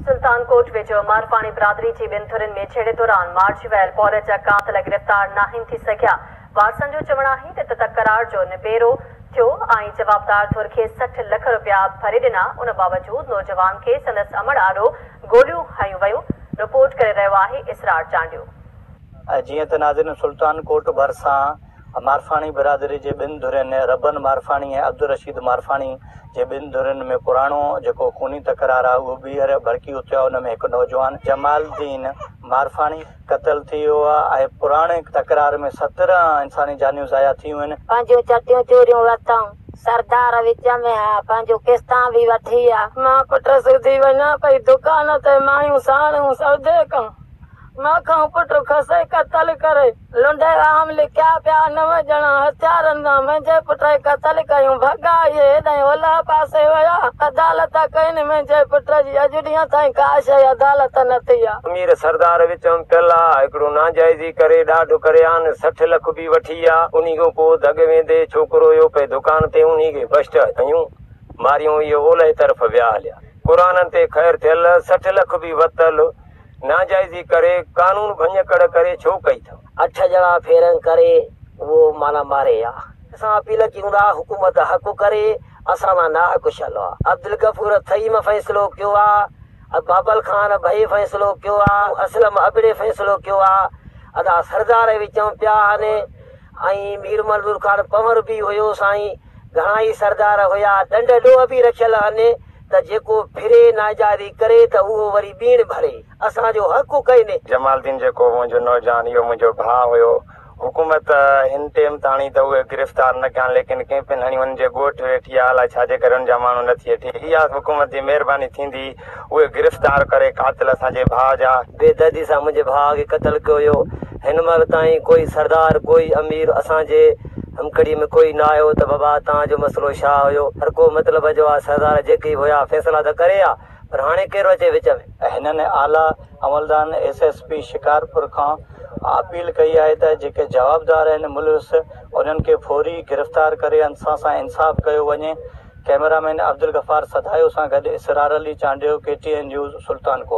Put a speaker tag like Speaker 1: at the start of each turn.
Speaker 1: सुल्तानकोट वेझो मारफाणी बिरादरी जी ॿिनि धुरनि में छेड़े दौरान मार्च वियल पौर जा कातिल गिरफ़्तार नाहिनि थी सघिया। वारसनि जो चवणु आहे त तकरार जो निबेरो थियो ऐं जवाबदार धुर खे 60 लख रुपया भरे ॾिना। उन बावजूद नौजवान खे संदसि अमड़ आरो गोलियूं हयूं वयूं। रिपोर्ट करे रहियो आहे इसरार चांडियो।
Speaker 2: जीअं त नाज़रीन सुल्तानकोट भरिसां मारफाणी बिरादरी जे ॿिनि धुरनि रबन मारफाणी ऐं अब्दुल रशीद मारफाणी जे ॿिनि धुरनि में पुराणो जेको खूनी तकरार आहे उहो ॿीहर भड़की उथियो। उन में हिकु नौजवान जमालुद्दीन मारफाणी क़तल थी वियो आहे ऐं पुराणे तकरार में 17 इंसानी जानियूं ज़ाया थियूं आहिनि।
Speaker 3: पंहिंजूं चटियूं चोरियूं वरितऊं, सरदार विच में हा, पंहिंजूं किस्तां बि वठी आहे। मां पुट सुधी वञा पई दुकान ते मायूं साणियूं सौदे कयूं। मां खां पुट खसे क़तल करे लुंडे आम लिखिया पिया 9 ॼणा हथियारनि सां मुंहिंजे पुट खे क़तल कयूं। भॻा इहे हेॾां ओलह पासे विया, अदालत कईनि। मुंहिंजे पुट जी अॼु ॾींहं ताईं का शइ अदालत न थी आहे।
Speaker 4: अमीर सरदार विचों पियल आहे, हिकिड़ो नाजाइज़ी करे ॾाढो करे आन 60 लख बि वठी आहे। उन खां पोइ दग वेंदे छोकिरो इहो पे दुकान ते उन खे बस्ट कयूं मारियूं। इहो ओलह तरफ़ विया हलिया। क़ुरान ते ख़ैर थियल 60 लख बि वरितल नाजाइज़ी करे कानून भञकड़ करे छो कई अथव।
Speaker 5: 8 ॼणा फेरन करे वो माना मारे आहे। असां अपील कयूं था हुकूमत हक़ करे, असां ना हक़ छलो आहे। अब्दुल गफूर थईम फ़ैसिलो कयो आहे, बाबल खान भई फ़ैसिलो कयो आहे, असलम अबड़े फ़ैसिलो कयो आहे। अदा सरदार विचों पिया आहिनि ऐं मीर मंज़ूर खान पंवर बि हुयो साईं। घणा ई सरदार हुया, ॾंड ॾोह बि रखियल आहिनि त जेको फिरे नाजाइज़ी करे त उहो वरी बीण भरे। असांजो हक़ कईने।
Speaker 4: जमालुद्दीन जेको मुंहिंजो नौजवान इहो मुंहिंजो भाउ हुयो, हुकूमत हिन टाइम ताणी त उहे गिरफ़्तार न कया, लेकिन कंहिं पिन हणी हुननि जे ॻोठ वेठी आहे अलाए छाजे करे हुन जा माण्हू नथी अचे। इहा हुकूमत जी महिरबानी थींदी उहे गिरफ़्तार करे कातिल असांजे भाउ जा
Speaker 5: बेदर्दी सां मुंहिंजे भाउ खे क़तल कयो हुयो। हिन महिल ताईं कोई सरदार कोई अमीर असांजे हमकड़ी में कोई न आयो त बाबा तव्हांजो मसइलो छा हुयो। हर को मतिलबु जो आहे सरदार जेके हुया फ़ैसिला त करे आहे, पर हाणे कहिड़ो अचे विच में।
Speaker 2: हिननि आला अमलदान SSP शिकारपुर खां अपील कई आहे त जेके जवाबदार आहिनि मुलविस उन्हनि खे फौरी गिरफ़्तार करे असां सां इंसाफ़ कयो वञे। कैमरामैन अब्दुल गफ़ार सदायो सां गॾु इसरार अली चांडियो, KTN न्यूज़ सुल्तानकोट।